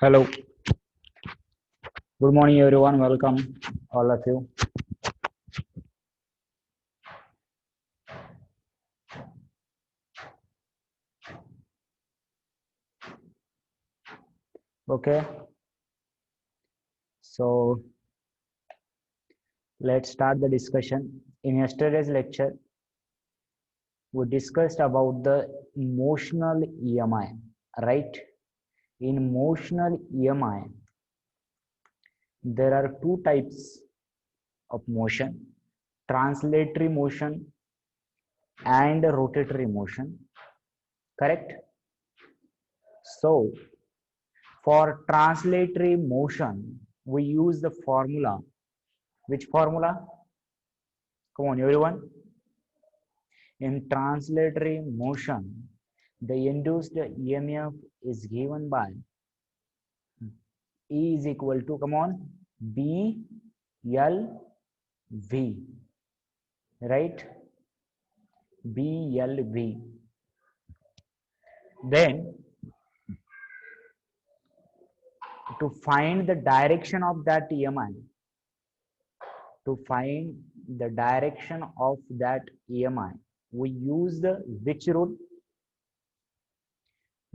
Hello, good morning everyone. Welcome all of you. Okay, so let's start the discussion. In yesterday's lecture, we discussed about the emotional EMI, right? In emotional EMI, there are two types of motion: translatory motion and rotatory motion. Correct? So, for translatory motion, we use the formula. Which formula? Come on, everyone. In translatory motion, the induced EMF is given by E is equal to, come on, B L V, right? B L V. Then, to find the direction of that EMI, we use the which rule?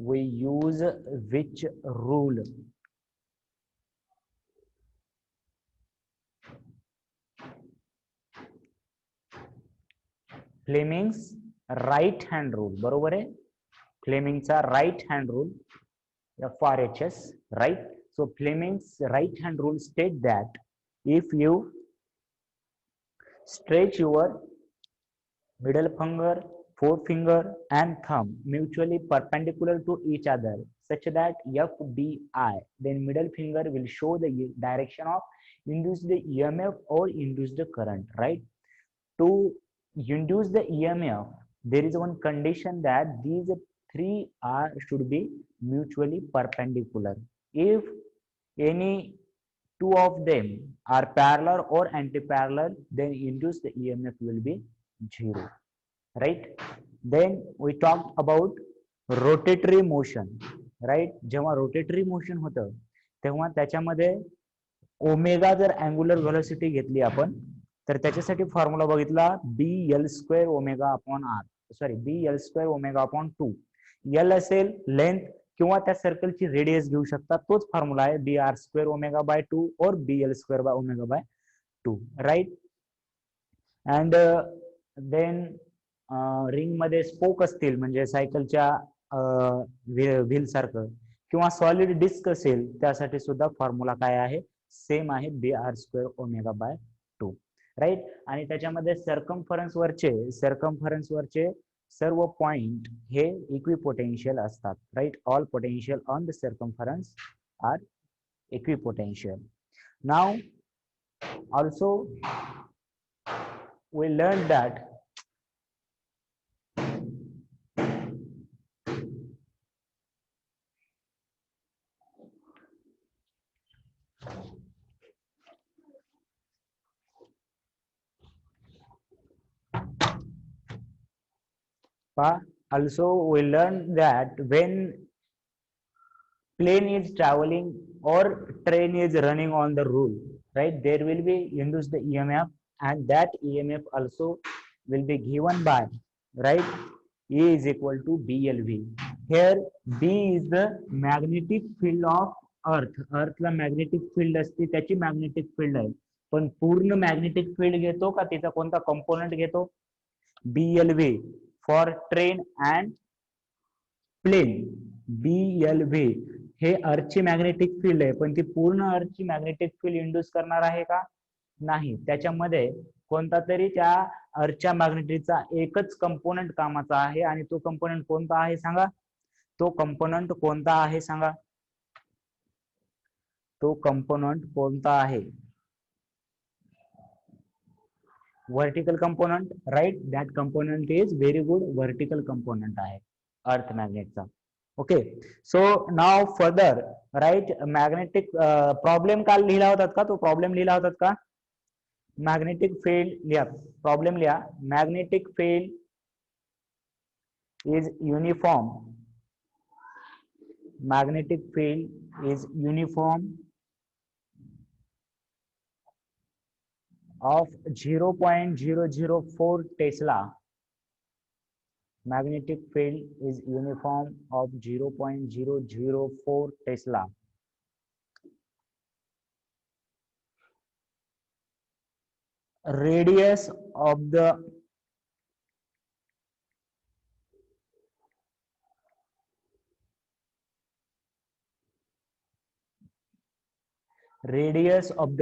We use which rule? Fleming's right hand rule. बरोबर आहे? Fleming's right hand rule, FRHS, right? So Fleming's right hand rule state that if you stretch your middle finger, forefinger and thumb mutually perpendicular to each other such that FDI, then middle finger will show the direction of induced EMF or induced current, right? To induce the EMF, there is one condition that these three should be mutually perpendicular. If any two of them are parallel or anti-parallel, then induced EMF will be 0, right? Then we talked about rotatory motion, right? जेव्हा rotatory motion होतं तेव्हा त्याच्यामध्ये omega जर angular velocity घेतली आपण तर त्याच्यासाठी formula बघितला BL² omega upon R, sorry BL² omega upon 2. L असेल लेंथ किंवा त्या सर्कलची रेडियस घेऊ शकता, तोच फॉर्म्युला आहे BR² ओमेगा बाय 2 और BL² by omega by 2, right? And then ring मध्ये स्पोक असतील म्हणजे सायकलच्या व्हील सारखं किंवा सॉलिड डिस्क असेल त्यासाठी सुद्धा फॉर्म्युला काय आहे? सेम आहे BR² ओमेगा बाय 2, राईट? आणि त्याच्यामध्ये सर्कम्फरन्स वरचे सर्व पॉइंट हे इक्विपोटेन्शियल असतात, right? All potential on the circumference are equipotential. Now also we learned that when plane is traveling or train is running on the rule, right, there will be induced EMF and that EMF also will be given by, right, E is equal to BLV. Here B is the magnetic field of earth. Earthला magnetic field असते, त्याची magnetic field आहे, पण पूर्ण magnetic field घेतो का त्याचा कोणता कंपोनेंट घेतो? BLV for train and plane. BLV हे अर्थची मॅग्नेटिक फील्ड आहे, पण ती पूर्ण अर्थची मॅग्नेटिक फील्ड इंड्यूस करणार आहे का? नाही. त्याच्यामध्ये कोणता तरी त्या अर्थच्या मॅग्नेटिकचा एकच कंपोनेंट कामाचा आहे आणि तो कंपोनेंट कोणता आहे सांगा? तो कंपोनेंट कोणता आहे सांगा? तो कंपोनेंट कोणता आहे? Vertical component, right? That component is very good, vertical component आहे अर्थ मॅग्नेटचा. Okay, so now further, right? Magnetic problem काल लिहिला होतात का? तो प्रॉब्लेम लिहिला होतात का? मॅग्नेटिक फील्ड लिहा, प्रॉब्लेम लिहा. Magnetic field is uniform. magnetic field is uniform of 0.004 Tesla. Magnetic field is uniform of 0.004 Tesla. Radius of the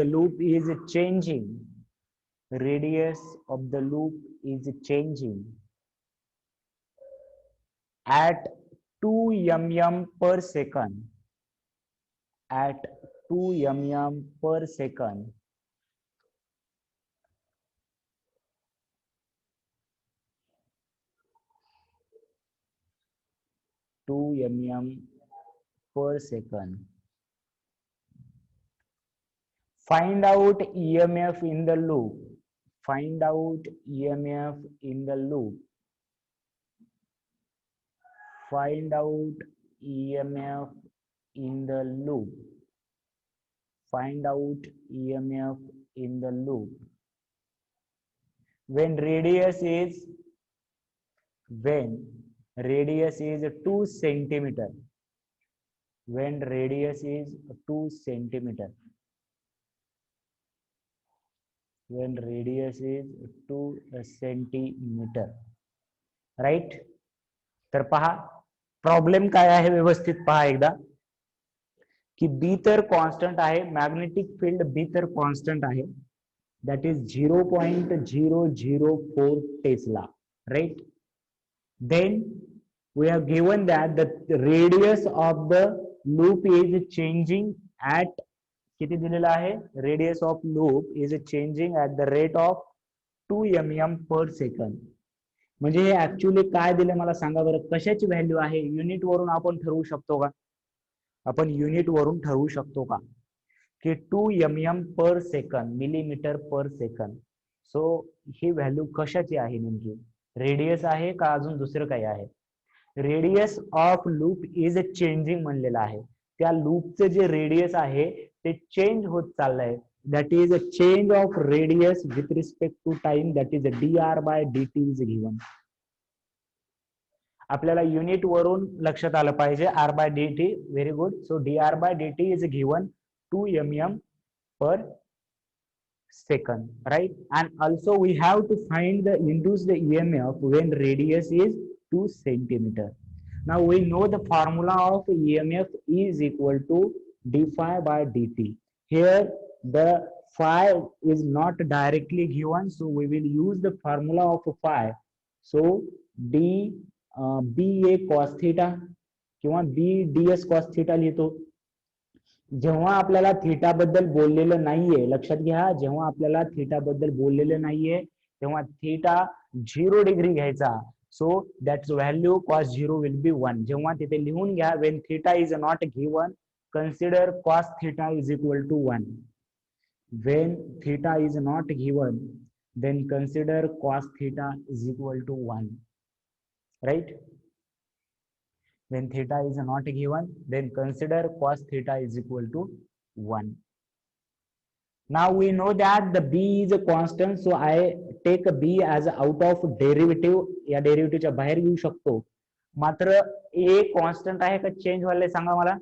loop is changing. Radius of the loop is changing at 2 mm per second. At 2 mm per second. per second. Find out EMF in the loop. Find out EMF in the loop. Find out EMF in the loop. Find out EMF in the loop. When radius is 2 centimeter. When radius is 2 centimeter. When radius is 2 centimeter. Right. तर पहा problem काय आहे व्यवस्थित पहा एकदा की बी तर constant आहे, मॅग्नेटिक फील्ड बी तर कॉन्स्टंट आहे, that is 0.004 Tesla, right? Then we have given that the radius of the loop is changing at किती दिलेला आहे, radius of loop is changing at the rate of 2 mm per second. म्हणजे हे actually काय दिलं मला सांगा बरं, कशाची व्हॅल्यू आहे, युनिट वरून आपण ठरवू शकतो का, आपण युनिट वरून ठरवू शकतो का की 2 mm पर सेकंड, मिलीमीटर पर सेकंड. सो ही व्हॅल्यू कशाची आहे, नेमकी रेडियस आहे का अजून दुसरं काही आहे. Radius of loop is changing म्हणलेलं आहे, त्या लूपचं जे रेडियस आहे ते चेंज होत चाललंय, that is a change of radius with respect to time, that is a dr by dt is given. आपल्याला युनिट वरून लक्षात आलं पाहिजे, r by dt, very good. So dr by dt is given 2 mm per second, right? And also we have to find the induced EMF when radius is 2 centimeter. Now we know the formula of EMF is equal to d phi by dt. Here the phi is not directly given, so we will use the formula of phi. So d b a cos theta किंवा b ds cos theta लिहितो. जेव्हा आपल्याला theta बद्दल बोललेलं नाहीये, लक्षात घ्या, जेव्हा आपल्याला थीटा बद्दल बोललेलं नाहीये तेव्हा थीटा 0 डिग्री घ्यायचा. So that's value cos 0 will be 1. जेव्हा तिथे लिहून घ्या, when theta is not given, consider cos theta is equal to 1. When theta is not given, then consider cos theta is equal to 1, right? When theta is not given, then consider cos theta is equal to 1. Now we know that the b is a constant, so I take a b as out of derivative. या डेरिव्हेटिव्हच्या बाहेर घेऊ शकतो. मात्र a constant आहे का change व्हायला, सांगा मला.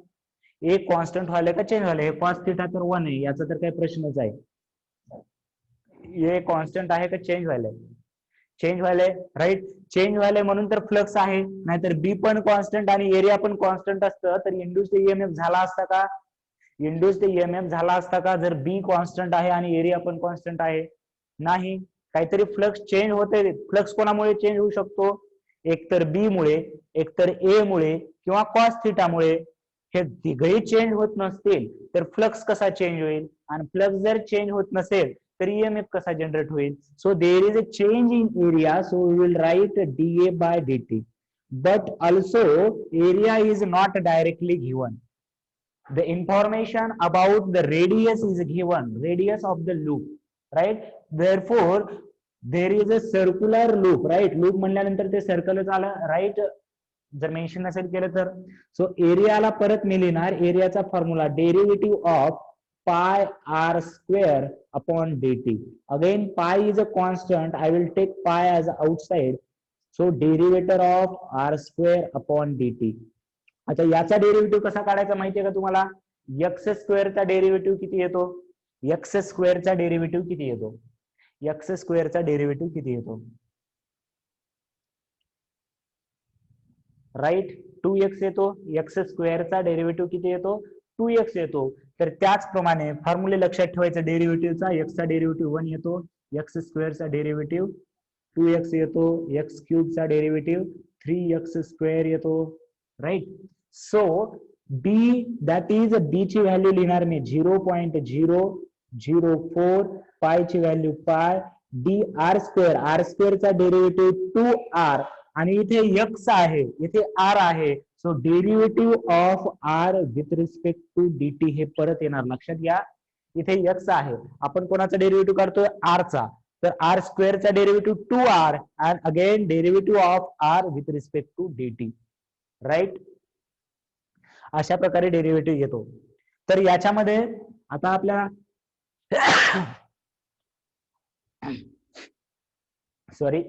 a कॉन्स्टंट व्हायला का चेंज व्हायला, हे cos theta तर 1 आहे, याचा तर काही प्रश्नच आहे. a कॉन्स्टंट आहे का चेंज व्हायला, चेंज व्हायलाय, राईट. चेंज व्हायलाय म्हणून तर फ्लक्स आहे, नाहीतर बी पण कॉन्स्टंट आणि एरिया पण कॉन्स्टंट असतं तर इंड्युस्ड ईएमएफ झाला असता का, इंड्युस्ड ईएमएफ झाला असता का जर बी कॉन्स्टंट आहे आणि एरिया पण कॉन्स्टंट आहे. नाही, काहीतरी फ्लक्स चेंज होते. फ्लक्स कोणामुळे चेंज होऊ शकतो, एकतर बी मुळे, एकतर ए मुळे किंवा कॉस थिटामुळे. हे तिघही चेंज होत नसतील तर फ्लक्स कसा चेंज होईल, आणि फ्लक्स जर चेंज होत नसेल तर ईएमएफ कसा जनरेट होईल. So there is a change in area, so we will write dA by dt, but also area is not directly given. The information about the radius is given, radius of the loop, right? Therefore there is a circular loop, right? Loop म्हणल्यानंतर ते सर्कलच आलं, right? जर mention नसेल केलं तर. So एरियाला परत मी लिहिणार एरियाचा formula derivative of pi r square upon dt. Again pi is a constant, I will take pi as outside. So derivative of r square upon dt. आता याचा डेरिव्हेटिव्ह कसा काढायचा माहितीये का तुम्हाला? एक्स स्क्वेअरचा डेरिव्हेटिव्ह किती येतो? एक्स स्क्वेअरचा डेरिव्हेटिव्ह किती येतो? एक्स स्क्वेअरचा डेरिव्हेटिव्ह किती येतो? राईट, 2x येतो. एक्स स्क्वेअरचा डेरिव्हेटिव्ह किती येतो? 2x येतो. तर त्याचप्रमाणे फॉर्म्युले लक्षात ठेवायचं डेरिव्हेटिव्हचा. एक्सचा डेरिव्हेटिव्ह 1 येतो, एक्स स्क्वेअरचा डेरिव्हेटिव्ह 2x येतो, एक्स क्यूबचा डेरिव्हेटिव्ह 3x स्क्वेअर येतो. Right. So d that is d ची व्हॅल्यू लिहिणार मी 0.004, पाय ची value pi, d r square, r स्क्वेअरचा डेरिव्हेटिव्ह 2r, आणि इथे x आहे, इथे r आहे. So derivative of r with respect to dt हे परत येणार. लक्षात घ्या, इथे x आहे, आपण कोणाचा डेरिव्हेटिव्ह काढतोय? r चा. तर आर स्क्वेअरचा derivative 2r and again derivative of r with respect to dt. Right. अशा प्रकारे डेरिव्हेटिव्ह येतो. तर याच्यामध्ये आता आपल्या सॉरी,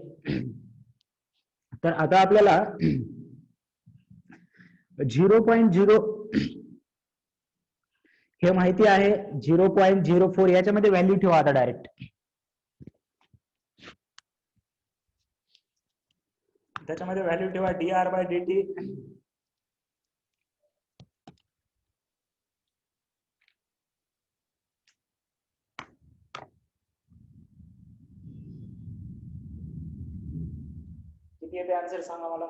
तर आता आपल्याला 0.0 हे माहिती आहे, 0.04 याच्यामध्ये व्हॅल्यू ठेवा आता डायरेक्ट. त्याच्यामध्ये व्हॅल्यू ठेवा dr बाय dt. किती येते आन्सर सांगा मला.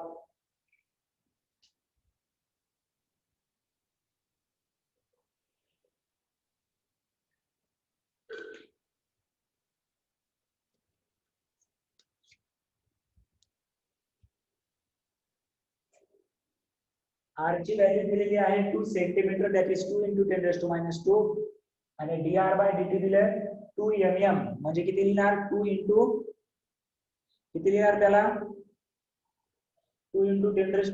आर ची व्हॅल्यू दिलेली आहे 2 सेंटीमीटर, दॅट इज 2 × 10⁻², आणि dr बाय dt दिले 2 mm, म्हणजे किती लिहिणार? 2 × किती लिहिणार त्याला? 2 × 10⁻³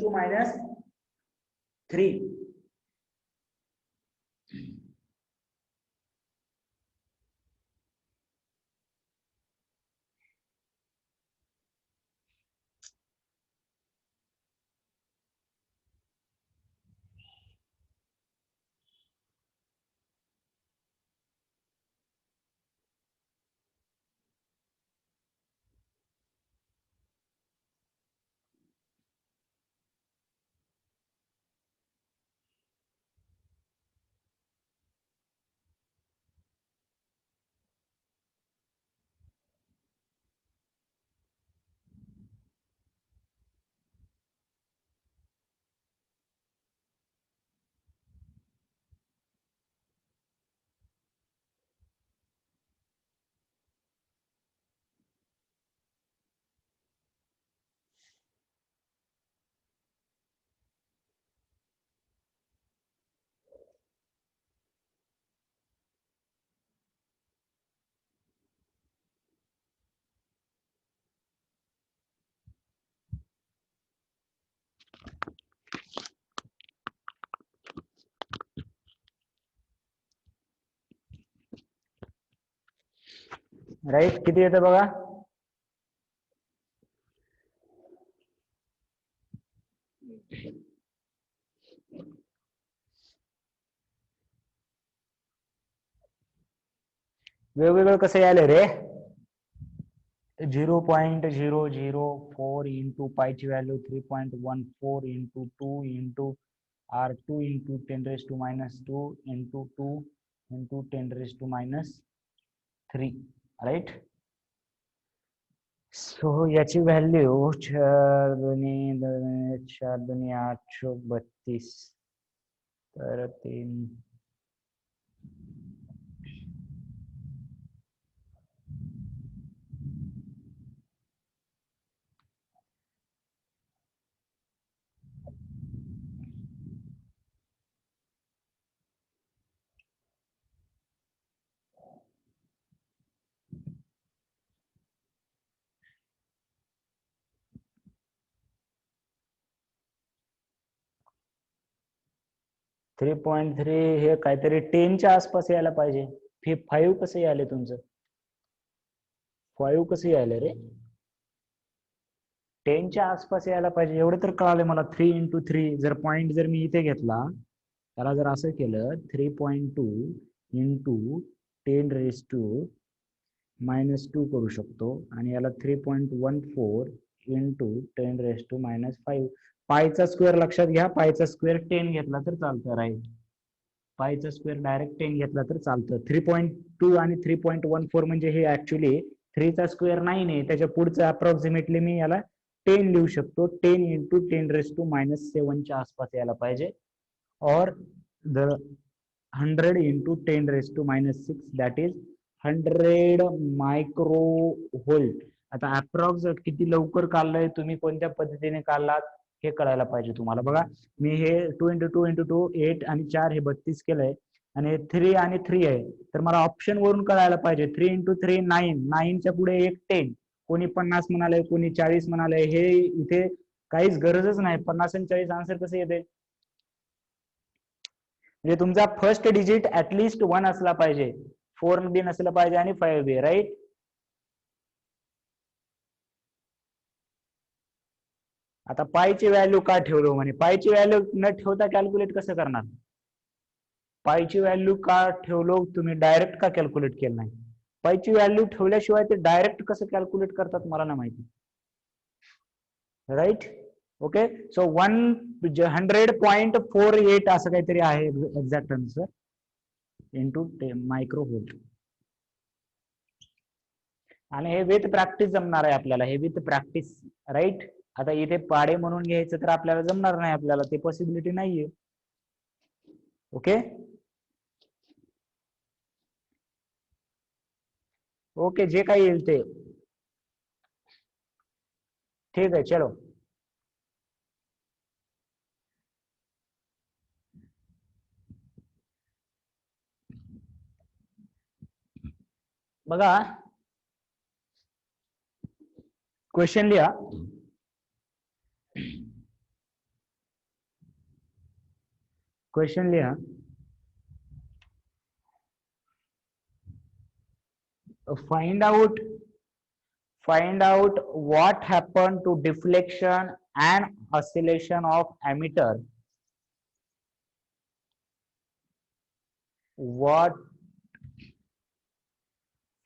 राईट. किती येतं बघा? वेगवेगळं कसं यायला रे? 0.004 इंटू पायची value 3.14 into 2 into r2 into 10⁻² into 2 into 10⁻³ right. So याची व्हॅल्यू 4 दूनी 832, तर 3 3.3 हे काहीतरी 10च्या आसपास यायला पाहिजे. 5 कसं यायला तुमचं? 5 कसं यायला रे? 10च्या आसपास यायला पाहिजे एवढं तर कळालं मला. 3 × 3 जर पॉईंट जर मी इथे घेतला, त्याला जर असं केलं 3.2 × 10⁻² करू शकतो आणि याला 3.14 × 10⁻⁵. पायचा स्क्वेअर लक्षात घ्या, पायचा स्क्वेअर 10 घेतला तर चालतं, राईट. पायचा स्क्वेअर डायरेक्ट 10 घेतला तर चालतं. 3.2 आणि 3.14 म्हणजे हे ऍक्च्युली 3चा स्क्वेअर 9 आहे, त्याच्या पुढचं अप्रॉक्सिमेटली मी याला 10 लिहू शकतो. 10 × 10⁻⁷ च्या आसपास यायला पाहिजे. और द 100 × 10⁻⁶ दॅट इज 100 मायक्रोव्होल्ट. आता अप्रॉक्स किती लवकर काढलंय तुम्ही, कोणत्या पद्धतीने काढलात हे कळायला पाहिजे तुम्हाला. बघा मी हे 2 × 2 × 2 8 आणि 4 हे 32 केलंय आणि 3 आणि 3 आहे, तर मला ऑप्शन वरून कळायला पाहिजे. 3 × 3 9, 9च्या पुढे एक 10, कोणी 50 म्हणाले, कोणी 40 म्हणाले. हे इथे काहीच गरजच नाही. 50 आणि 40 आन्सर कसं येते? म्हणजे तुमचा फर्स्ट डिजिट ऍटलिस्ट 1 असला पाहिजे, 4 बी नसलं पाहिजे आणि 5 बी, राईट. आता पायची व्हॅल्यू का ठेवलो म्हणे? पायची व्हॅल्यू न ठेवता कॅल्क्युलेट कसं करणार? पायची व्हॅल्यू का ठेवलो तुम्ही, डायरेक्ट का कॅल्क्युलेट केलं नाही? पायची व्हॅल्यू ठेवल्याशिवाय ते डायरेक्ट कसं कॅल्क्युलेट करतात मला नाही माहिती, राईट. ओके, सो 100.48 असं काहीतरी आहे एक्झॅक्ट आन्सर इंटू मायक्रोव्होल्ट. आणि हे विथ प्रॅक्टिस जमणार आहे आपल्याला, हे विथ प्रॅक्टिस, राईट. आता इथे पाडे म्हणून घ्यायचं तर आपल्याला जमणार नाही, आपल्याला ते पॉसिबिलिटी नाहीये. ओके ओके, जे काही येईल ते ठीक आहे. चलो बघा, क्वेश्चन लिहा. क्वेश्चन लिहा. find out what happened to deflection and oscillation of ammeter.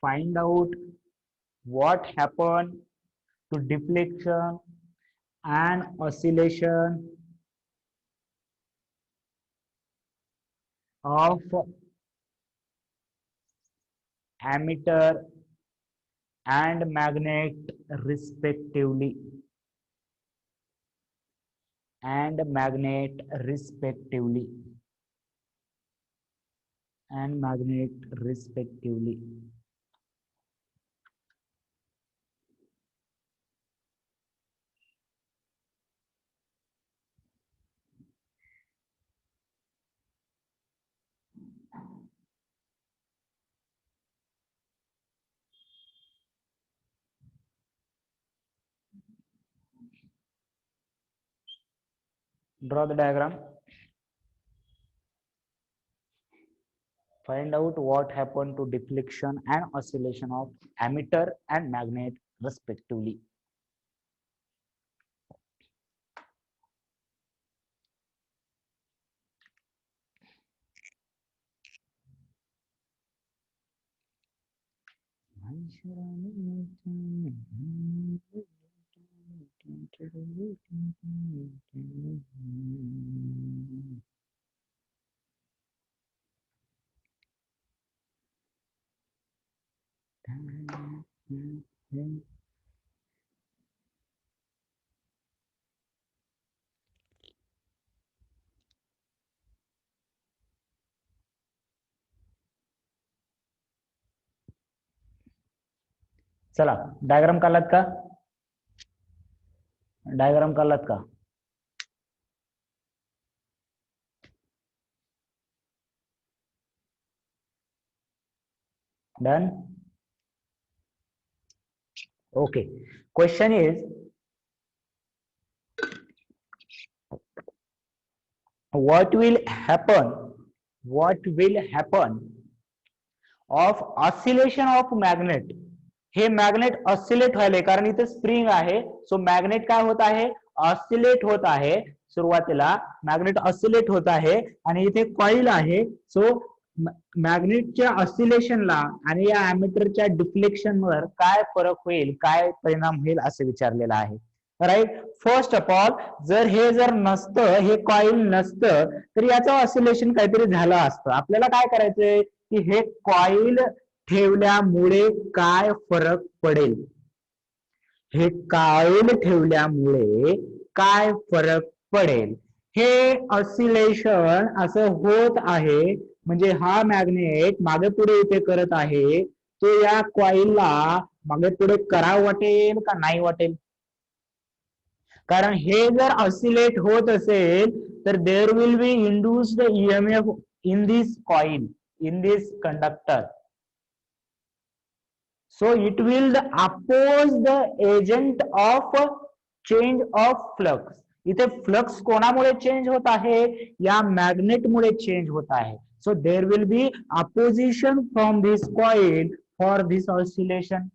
Find out what happened to deflection and oscillation of ammeter and magnet respectively. And magnet respectively. And magnet respectively. Draw the diagram. Find out what happened to deflection and oscillation of ammeter and magnet respectively. चला diagram काढलात का? Diagram काढलात का? Done. Okay, question is what will happen, what will happen of oscillation of magnet. हे magnet oscillate व्हायले कारण इथे spring आहे. सो मॅग्नेट काय होत आहे, ऑसिलेट होत आहे. सुरुवातीला मॅग्नेट ऑसिलेट होत आहे आणि इथे कॉईल आहे. सो मॅग्नेटच्या ऑसिलेशनला आणि या अॅमीटरच्या डिफ्लेक्शनवर काय फरक होईल, काय परिणाम होईल असं विचारलेलं आहे. राईट. फर्स्ट ऑफ ऑल जर नसतं, हे कॉईल नसतं तर याचं ऑसिलेशन काहीतरी झालं असतं. आपल्याला काय करायचंय की हे कॉईल ठेवल्यामुळे काय फरक पडेल, हे कॉईल ठेवल्यामुळे काय फरक पडेल. हे ऑसिलेशन असं होत आहे म्हणजे हा मॅग्नेट मागे पुढे इथे करत आहे, तो या कॉईलला मागे पुढे करावं वाटेल का नाही वाटेल. कारण हे जर ऑसिलेट होत असेल तर there will be induced EMF in this coil, in this conductor. So it will oppose the agent of change of flux. इथे फ्लक्स कोणामुळे चेंज होत आहे, या मॅग्नेट मुळे चेंज होत आहे. So there will be opposition from this coil for this oscillation.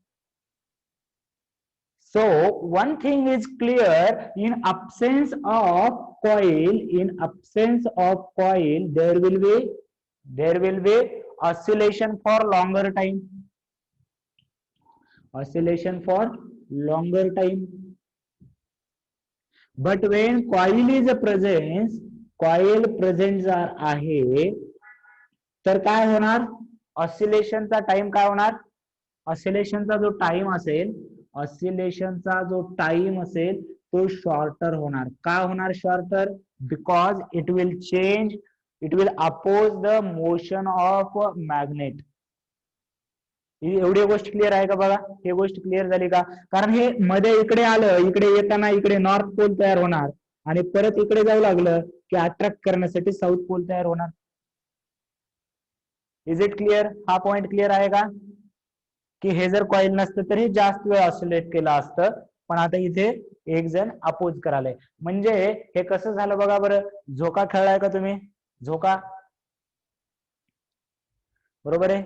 So one thing is clear, in absence of coil, there will be oscillation for longer time, oscillation for longer time. But when coil is a presence, coil present जर आहे तर काय होणार, ऑसिलेशनचा time काय होणार, ऑसिलेशनचा जो time असेल, ऑसिलेशनचा जो टाइम असेल तो शॉर्टर होणार. का होणार shorter, because it will change, it will oppose the motion of magnet. एवढी गोष्ट क्लिअर आहे का बघा, ही गोष्ट क्लिअर झाली का. कारण हे मध्ये इकडे आलं, इकडे येताना इकडे नॉर्थ पोल तयार होणार आणि परत इकडे जाऊ लागलं की अट्रॅक्ट करण्यासाठी साऊथ पोल तयार होणार. इज इट क्लिअर, हा पॉइंट क्लिअर आहे का, की हे जर कॉईल नसतं तरी जास्त वेळ ऑसिलेट केलं असतं, पण आता इथे एक जण अपोज करायलाय. म्हणजे हे कसं झालं बघा बरं, झोका खेळलाय का तुम्ही, झोका, बरोबर आहे.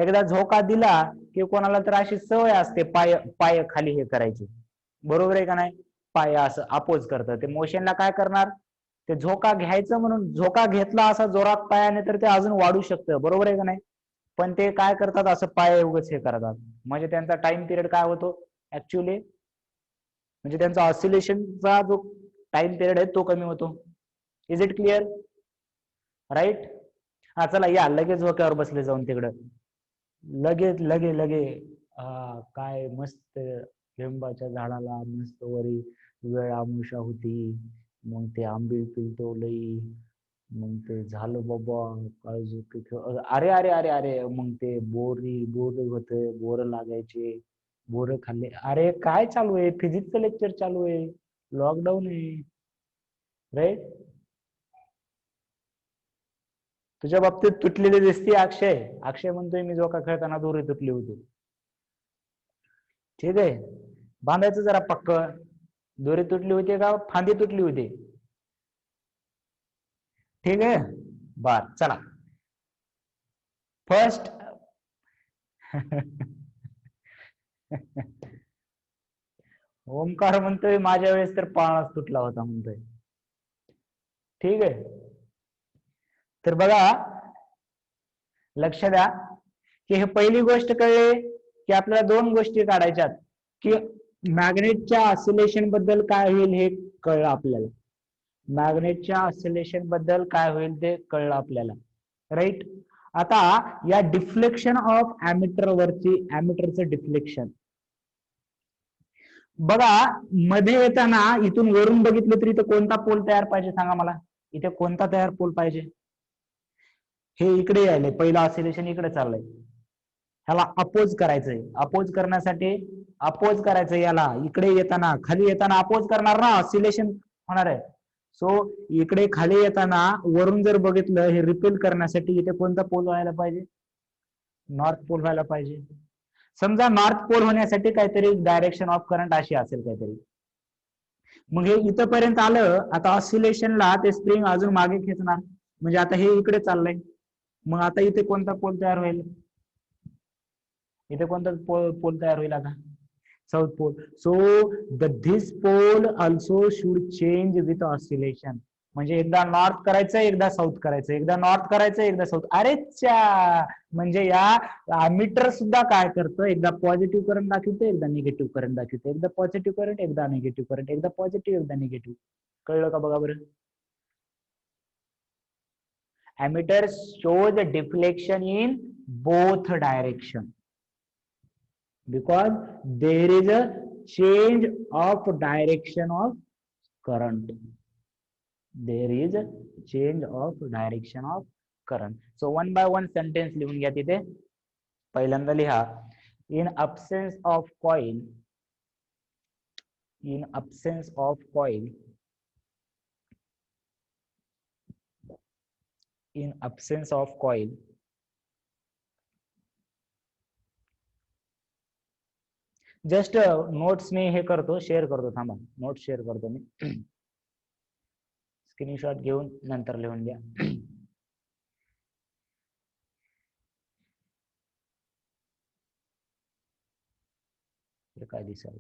एकदा झोका दिला की कोणाला तर अशी सवय असते पाय पाय खाली हे करायची, बरोबर आहे का नाही, पाय असं अपोज करतं. ते मोशनला काय करणार, ते झोका घ्यायचं म्हणून झोका घेतला असा जोरात पायाने तर ते अजून वाढू शकतं, बरोबर आहे का नाही. पण ते काय करतात, असं पाय उगाच हे करतात, म्हणजे त्यांचा टाइम पिरियड काय होतो ऍक्च्युअली, म्हणजे त्यांचा ऑसिलेशनचा जो टाइम पिरियड आहे तो कमी होतो. Is it clear, right. हा चला या लगेच झोक्यावर बसले जाऊन तिकडं, लगेच लगे लगे. काय मस्त लिंबाच्या झाडाला मस्त वरी वेळ आमुषा होती, मग ते आंबील पिलतो लई, मग ते झालं बाबा काय झोके, अरे अरे अरे अरे मग ते बोर होते, बोर लागायचे, बोर खाल्ले. अरे काय चालू आहे, फिजिक्सचं लेक्चर चालू आहे, लॉकडाऊन आहे, राईट. तुझ्या बाबतीत तुटलेली दिसते अक्षय, अक्षय म्हणतोय मी झोका खेळताना दोरी तुटली होती. ठीक आहे, बांधायचं जरा पक्क, दोरी तुटली होती का फांदी तुटली होती, ठीक आहे. बर चला फर्स्ट ओमकार म्हणतोय माझ्या वेळेस तर पाळणाच तुटला होता म्हणतोय. ठीक आहे, तर बघा लक्ष द्या की हे पहिली गोष्ट कळली की आपल्याला दोन गोष्टी काढायच्यात, की मॅग्नेटच्या ऑसिलेशन बद्दल काय होईल हे कळलं आपल्याला, मॅग्नेटच्या ऑसिलेशन बद्दल काय होईल ते कळलं आपल्याला, राईट. आता या डिफ्लेक्शन ऑफ अॅमीटर वरची, अॅमीटरचं डिफ्लेक्शन बघा, मध्ये येताना इथून वरून बघितलं तरी इथं कोणता पोल तयार पाहिजे सांगा मला, इथे कोणता तयार पोल पाहिजे, हे इकडे यायलंय, पहिलं ऑसिलेशन इकडे चाललंय, ह्याला अपोज करायचंय, अपोज करण्यासाठी अपोज करायचं याला, इकडे येताना खाली येताना अपोज करणार ना, ऑसिलेशन होणार आहे. सो इकडे खाली येताना वरून जर बघितलं हे रिपेल करण्यासाठी इथे कोणता पोल व्हायला पाहिजे, नॉर्थ पोल व्हायला पाहिजे. समजा नॉर्थ पोल होण्यासाठी काहीतरी डायरेक्शन ऑफ करंट अशी असेल काहीतरी, मग हे इथपर्यंत आलं, आता ऑसिलेशनला ते स्प्रिंग अजून मागे खेचणार, म्हणजे आता हे इकडे चाललंय. मग आता इथे कोणता पोल तयार होईल? इथे कोणता पोल तयार होईल आता? South pole. So this pole also should change with oscillation. म्हणजे एकदा नॉर्थ करायचं, एकदा साऊथ करायचं, एकदा नॉर्थ करायचं, एकदा साऊथ. अरेच्या, म्हणजे या मीटर सुद्धा काय करतं, एकदा पॉझिटिव्ह करंट दाखवतं, एकदा निगेटिव्ह करंट दाखवतं, एकदा पॉझिटिव्ह करंट, एकदा निगेटिव्ह करंट, एकदा पॉझिटिव्ह, एकदा निगेटिव्ह. कळलं का बघा बरं? Ammeter shows the deflection in both direction because there is a change of direction of current. There is a change of direction of current. So one by one sentence लिहून घ्या तिथे. पहिल्यांदा लिहा, in absence of coil, in absence of coil, in absence of coil, just notes मी हे करतो, share करतो, थांबा, नोट्स शेअर करतो मी. स्क्रीनशॉट घेऊन नंतर लिहून द्या. काय दिसेल?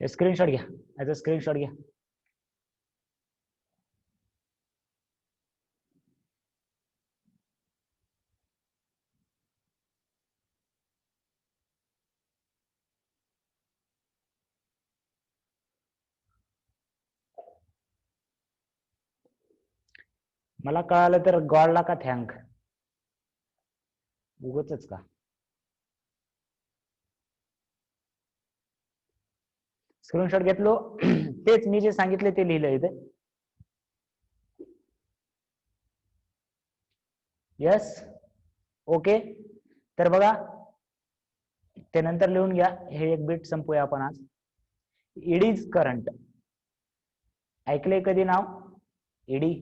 स्क्रीनशॉट घ्या, याचा स्क्रीनशॉट घ्या. मला कळालं तर गॉडला का थँक, उगच का? स्क्रीनशॉट घेतलो, तेच मी जे सांगितले ते लिहिलं इथे. Yes, okay. तर बघा, ते नंतर लिहून घ्या. हे एक बीट संपूया आपण आज. एडीज करंट ऐकलंय कधी नाव? एडी.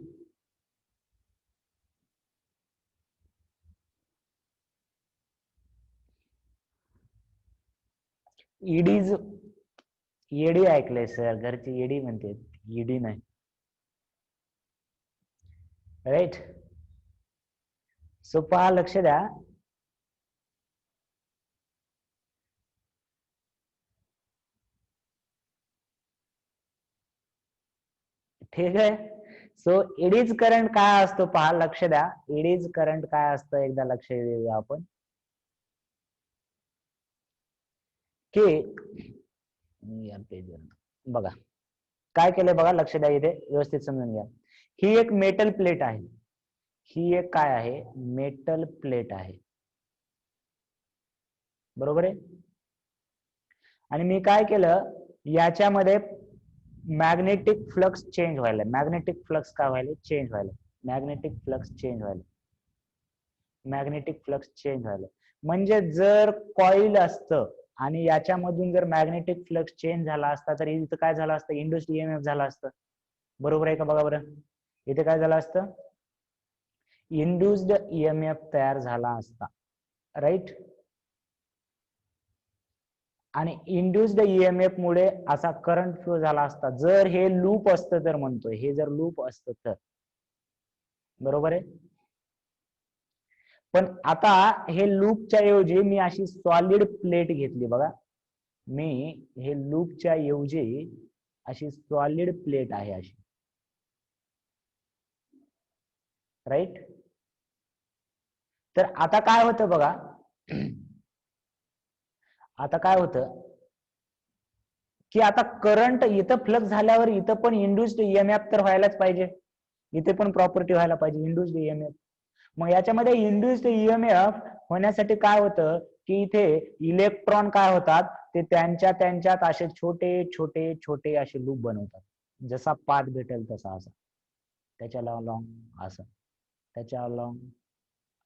ईडीज, येडी ऐकलंय सर, घरची येडी म्हणते, ईडी नाही. राईट. सो पहा, लक्ष द्या. ठीक आहे. सो एडीज करंट काय असतो पहा, लक्ष द्या. एडीज करंट काय असतं एकदा लक्ष देऊया आपण. की बघा काय केलंय बघा, लक्ष द्या, इथे व्यवस्थित समजून घ्या. ही एक मेटल प्लेट आहे, ही एक काय आहे, मेटल प्लेट आहे, बरोबर आहे. आणि मी काय केलं, याच्यामध्ये मॅग्नेटिक फ्लक्स चेंज व्हायला. मॅग्नेटिक फ्लक्स काय व्हायला? चेंज व्हायला. मॅग्नेटिक फ्लक्स चेंज व्हायला. मॅग्नेटिक फ्लक्स चेंज व्हायला म्हणजे जर कॉईल असतं आणि याच्यामधून जर मॅग्नेटिक फ्लक्स चेंज झाला असता तर इथं काय झालं असतं? इंड्यूस्ड ईएमएफ झाला असतं. बरोबर आहे का? बघा बरं, इथे काय झालं असतं? इंड्यूस्ड ईएमएफ तयार झाला असता, राईट. आणि इंड्यूस्ड ईएमएफ मुळे असा करंट फ्लो झाला असता जर हे लूप असतं तर, म्हणतोय हे जर लूप असतं तर, बरोबर आहे. पण आता हे लूपच्या ऐवजी मी अशी सॉलिड प्लेट घेतली बघा, मी हे लूपच्या ऐवजी अशी सॉलिड प्लेट आहे अशी, राईट. तर आता काय होतं बघा, आता काय होतं की आता करंट इथं फ्लक्स झाल्यावर इथं पण इंड्यूस्ड ईएमएफ तर व्हायलाच पाहिजे, इथे पण प्रॉपर्टी व्हायला पाहिजे इंड्यूस्ड ईएमएफ. मग याच्यामध्ये इंड्यूस्ड ईएमएफ होण्यासाठी काय होतं की इथे इलेक्ट्रॉन काय होतात, ते त्यांच्यात असे छोटे छोटे छोटे असे लूप बनवतात. जसा पाथ भेटेल तसा, असा त्याच्या लॉंग असं, त्याच्या अलॉंग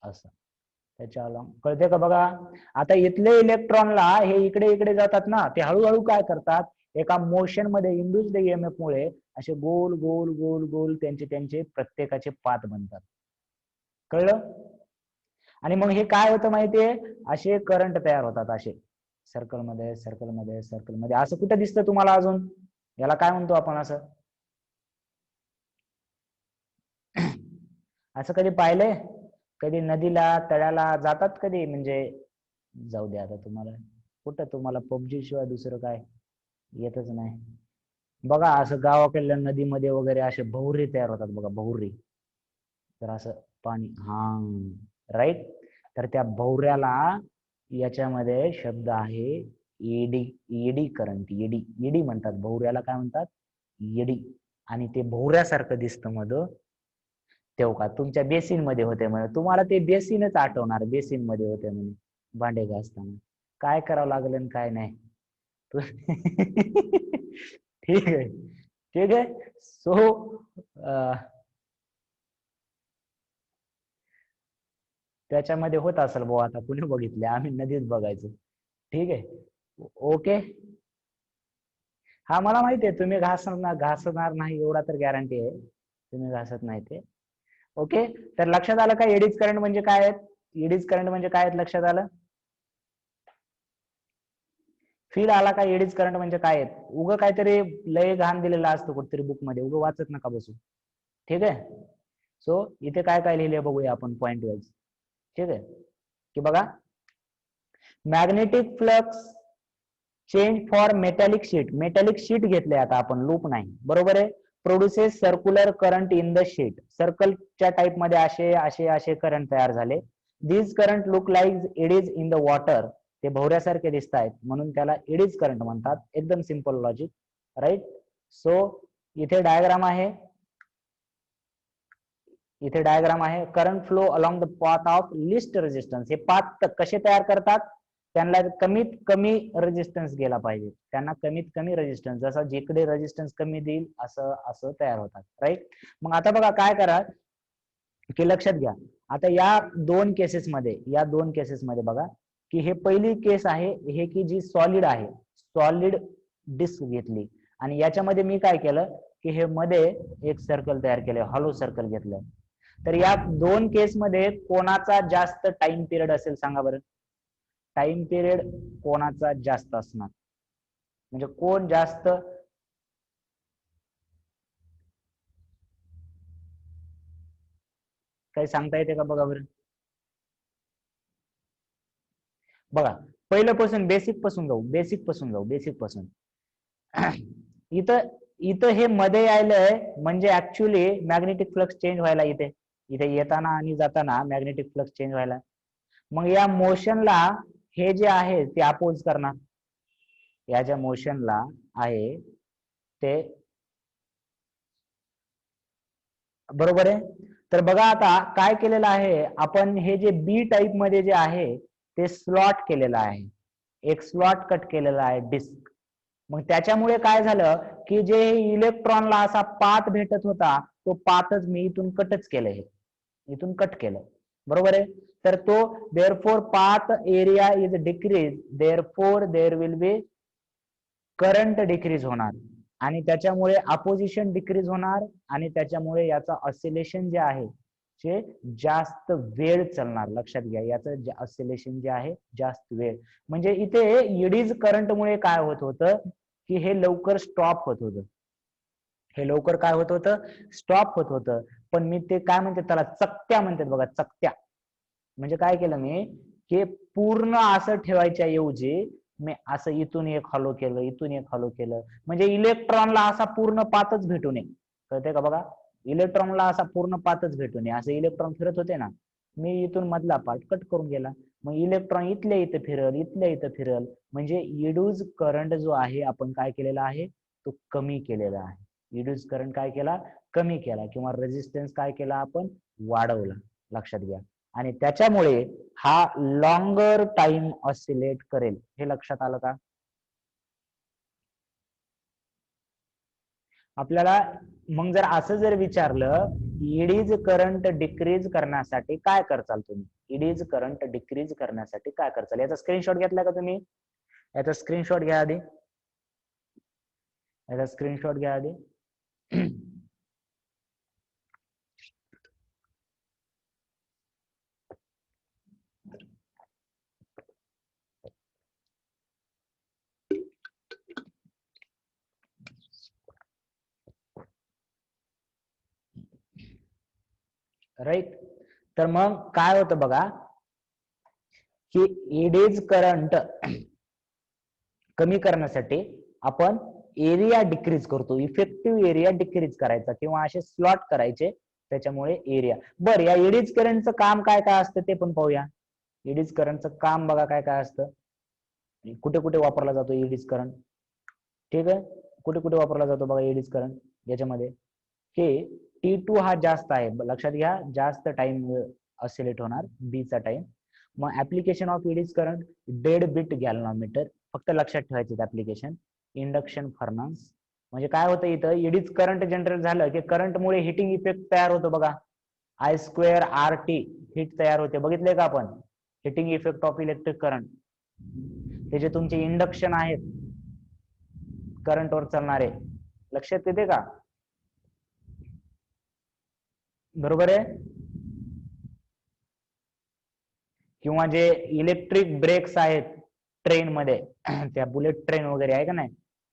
असं, त्याच्या अलॉंग. कळते का बघा? आता इथले इलेक्ट्रॉनला हे इकडे इकडे जातात ना, ते हळूहळू काय करतात, एका मोशन मध्ये इंड्यूस्ड ईएमएफ मुळे असे गोल गोल गोल गोल त्यांचे त्यांचे प्रत्येकाचे पाथ बनतात. कळलं? आणि मग हे काय होतं माहितीये, असे करंट तयार होतात, असे सर्कल मध्ये सर्कल मध्ये सर्कल मध्ये असं कुठं दिसतं तुम्हाला अजून? याला काय म्हणतो आपण असं? असं कधी पाहिलंय? कधी नदीला तळ्याला जातात कधी? म्हणजे जाऊ दे आता तुम्हाला, कुठं तुम्हाला पबजी शिवाय दुसरं काय येतच नाही. बघा असं गावाकडल्या नदीमध्ये वगैरे असे भोवरे तयार होतात बघा, भोवरे. तर असं पाणी, हा, राईट. तर त्या भोवऱ्याला याच्यामध्ये शब्द आहे eddy. Eddy current, eddy. Eddy म्हणतात भोवऱ्याला, काय म्हणतात? एडी. आणि ते भोवऱ्यासारखं दिसतं मध. तेव्हा का तुमच्या बेसिन मध्ये होते म्हणे, तुम्हाला ते बेसिनच आठवणार, बेसिन मध्ये होते म्हणे भांडे घासताना. काय करावं लागलं आणि काय नाही. ठीक आहे, ठीक आहे. सो त्याच्यामध्ये होत असेल भाऊ, आता कुणी बघितले, आम्ही नदीच बघायचो. ठीक आहे, ओके. हा मला माहिती आहे, तुम्ही घासणार नाही एवढा तर गॅरंटी आहे, तुम्ही घासत नाही ते. ओके. तर लक्षात आलं का एडीज करंट म्हणजे काय आहेत? एडीज करंट म्हणजे काय आहेत, लक्षात आलं? फील आला का? एडीज करंट म्हणजे काय आहेत? उगं काहीतरी लय घाण दिलेला असतो कुठेतरी बुक मध्ये, उगं वाचत नका बसू. ठीक आहे. सो इथे काय काय लिहिले बघूया आपण पॉइंट वाईज. ठीक आहे, की बघा, magnetic flux change for metallic sheet. Metallic sheet घेतले आता आपण, लूप नाही, बरोबर आहे. Produces circular current in the sheet. सर्कलच्या टाइप मध्ये असे असे असे करंट तयार झाले. These current look like eddies in the water. ते भोवऱ्यासारखे दिसत आहेत म्हणून त्याला एडीज करंट म्हणतात. एकदम सिंपल लॉजिक, राईट. सो इथे डायग्राम आहे, इथे डायग्राम आहे. Current flow along the path of list resistance. हे पाथ कसे तयार करतात? त्यांना कमीत कमी रेजिस्टन्स गेला पाहिजे, त्यांना कमीत कमी रेजिस्टन्स, जसं जिकडे रेजिस्टन्स कमी देईल असं असं तयार होतात, राईट. मग आता बघा काय करा, की लक्षात घ्या. आता या दोन केसेसमध्ये, या दोन केसेसमध्ये बघा, की हे पहिली केस आहे, हे की जी सॉलिड आहे, सॉलिड डिस्क घेतली आणि याच्यामध्ये मी काय केलं, की हे मध्ये एक सर्कल तयार केलं, हॉलो सर्कल घेतलं. तर या दोन केसमध्ये कोणाचा जास्त टाइम पिरियड असेल सांगा बरं? टाइम पिरियड कोणाचा जास्त असणार, म्हणजे कोण जास्त, काही सांगता येते का बघा बरं? बघा, पहिलं पासून बेसिक पासून जाऊ, बेसिक पासून जाऊ, बेसिक पासून. इथं इथं हे मध्ये यायलंय म्हणजे ऍक्च्युली मॅग्नेटिक फ्लक्स चेंज व्हायला, इथे इथे येताना आणि जाताना मॅग्नेटिक फ्लक्स चेंज व्हायला. मग या मोशनला हे जे आहे ते अपोज करणार, या ज्या मोशनला आहे ते, बरोबर आहे. तर बघा आता काय केलेलं आहे आपण, हे जे बी टाईप मध्ये जे आहे ते स्लॉट केलेलं आहे, एक स्लॉट कट केलेला आहे डिस्क. मग त्याच्यामुळे काय झालं, की जे इलेक्ट्रॉनला असा पाथ भेटत होता तो पाथच मी इथून कटच केलं, हे इथून कट केलं, बरोबर आहे. तर तो therefore path area is decrease, therefore there will be current decrease होणार आणि त्याच्यामुळे अपोजिशन डिक्रीज होणार आणि त्याच्यामुळे याचा ऑसिलेशन जे आहे ते जास्त वेळ चालणार. लक्षात घ्या, याचं ऑसिलेशन जे आहे जास्त वेळ, म्हणजे इथे एडीज करंट मुळे काय होत होतं, की हे लवकर स्टॉप होत होतं, हे लवकर काय होत होतं, स्टॉप होत होतं. पण मी ते काय म्हणते त्याला, चकत्या म्हणतात बघा, चकत्या. म्हणजे काय केलं मी, की पूर्ण असं ठेवायच्या ऐवजी मी असं इथून एक हॉलो केलं, इथून एक हॉलो केलं, म्हणजे इलेक्ट्रॉनला असा पूर्ण पाथच भेटू नये. कळते का बघा, इलेक्ट्रॉनला असा पूर्ण पाथच भेटू नये. असे इलेक्ट्रॉन फिरत होते ना, मी इथून मधला पार्ट कट करून गेला, मग इलेक्ट्रॉन इथल्या इथं फिरल, इथल्या इथं फिरल, म्हणजे इड्यूज करंट जो आहे आपण काय केलेला आहे, तो कमी केलेला आहे. इड्यूज करंट काय केला, कमी केला, किंवा रेजिस्टन्स काय केला आपण, वाढवला. लक्षात घ्या. आणि त्याच्यामुळे हा लॉंगर टाइम ऑसिलेट करेल, हे लक्षात आलं का? आपल्याला मग जर असं जर विचारलं, इडीज करंट डिक्रीज करण्यासाठी काय करचाल तुम्ही, इडीज करंट डिक्रीज करण्यासाठी काय करचाल, याचा स्क्रीनशॉट घेतला का तुम्ही? याचा स्क्रीनशॉट घ्या आधी, याचा स्क्रीनशॉट घ्या आधी. राईट. तर मग काय होतं बघा की एडीज करंट कमी करण्यासाठी आपण एरिया डिक्रीज करतो, इफेक्टिव्ह एरिया डिक्रीज करायचा किंवा असे स्लॉट करायचे, त्याच्यामुळे एरिया. बरं, या एडीज करंटचं काम काय काय असतं ते पण पाहूया. एडीज करंटचं काम बघा काय काय असतं, कुठे कुठे वापरला जातो एडीज करंट. ठीक आहे, कुठे कुठे वापरला जातो बघा एडीज करंट. याच्यामध्ये हे T2 हा जास्त आहे, लक्षात घ्या, जास्त टाइम ऑसिलेट होणार बीचा टाइम. मग application of eddies current, dead beat galvanometer, फक्त लक्षात ठेवायचे ऍप्लिकेशन. इंडक्शन फर्नास, म्हणजे काय होतं इथं, एडीज करंट जनरेट झालं की करंटमुळे हिटिंग इफेक्ट तयार होतो बघा, I2RT हिट तयार होते, बघितले का आपण, heating effect of electric current. हे जे तुमचे इंडक्शन आहेत करंटवर चालणारे, लक्षात येते का, बरोबर आहे. किंवा जे इलेक्ट्रिक ब्रेक्स आहेत ट्रेन मध्ये, त्या बुलेट ट्रेन वगैरे आहे का नाही,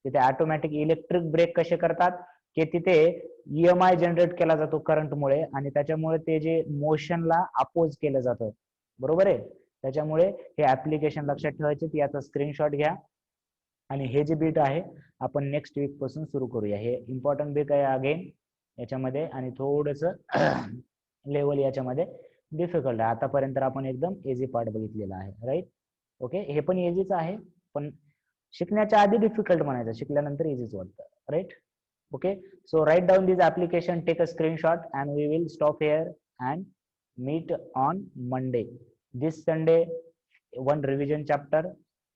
तिथे ऑटोमॅटिक इलेक्ट्रिक ब्रेक कसे करतात की तिथे EMI जनरेट केला जातो करंटमुळे, आणि त्याच्यामुळे ते जे मोशनला अपोज केलं जातं, बरोबर आहे. त्याच्यामुळे हे ऍप्लिकेशन लक्षात ठेवायचे, याचा स्क्रीनशॉट घ्या. आणि हे जे बीट आहे आपण नेक्स्ट वीक पासून सुरू करूया. हे इम्पॉर्टंट बीट आहे अगेन याच्यामध्ये, आणि थोडस लेवल याच्यामध्ये डिफिकल्ट आहे. आतापर्यंत आपण एकदम इझी पार्ट बघितलेला आहे, राईट. ओके, हे पण इझीच आहे, पण शिकण्याच्या आधी डिफिकल्ट म्हणायचं, शिकल्यानंतर इझीच वाटतं, right. Okay, so write down this application, take a screenshot, and we will stop here and meet on Monday. This Sunday one revision chapter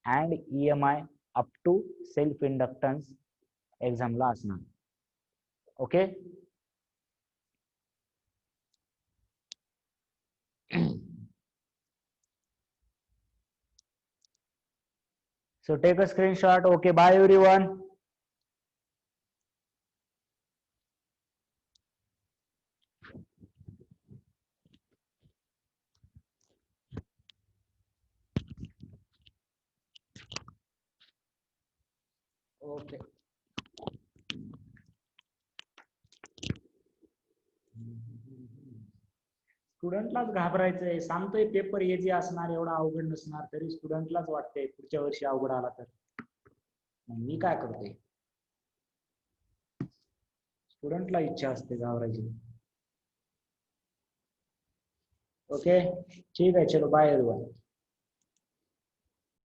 and EMI up to self inductance exam ला असणार. Okay. So take a screenshot. Okay, bye everyone. Okay. स्टुडंटलाच घाबरायचंय, सांगतोय paper easy असणार, एवढा अवघड नसणार, तरी स्टुडंटलाच वाटतंय पुढच्या वर्षी अवघड आला तर. मी काय करतोय, स्टुडंटला इच्छा असते घाबरायची. ओके, ठीक आहे, चलो बाय एवरीवन.